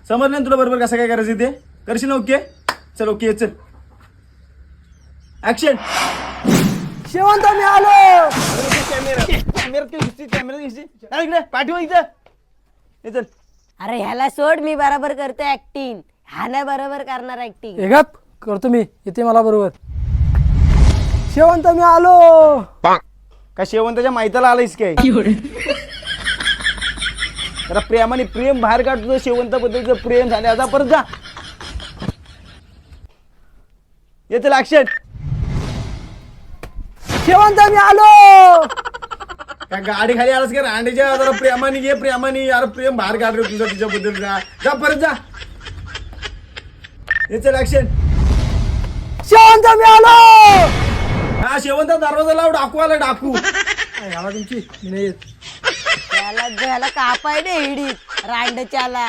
समजलं ना तुला बरोबर कसं काय करायचं ते? करशील ना? ओके चल, ओके चल, ऍक्शन. शेवंत मी आलो. कॅमेरा पाठवा इथं. हे चल. अरे ह्याला सोड, मी बरोबर करतो ऍक्टिंग. हा नाही बरोबर करणार ऍक्टिंग. हे गप करतो मी, येते मला बरोबर. शेवंत मी आलो. का शेवंताच्या माहिताला आलायस काय? जरा प्रेमाने प्रेम बाहेर काढ तुझं शेवंताबद्दलचं प्रेम झाले. आता परत जा. येतील ऍक्शन. शेवंत मी आलो. काय गाडी खाली आलास का रांडेच्या? जरा प्रेमाने घे, प्रेमाने. यार प्रेम बाहेर काढ रे तुझं तिच्याबद्दल. जा जा, परत जा. येतील ऍक्शन. शेवंत मी आलो. हा शेवंत दरवाजा लाव. डाकू आला, डाकू. याला तुमची मी नाही येत. ह्याला कापाय दे हिडीत रांडच्याला.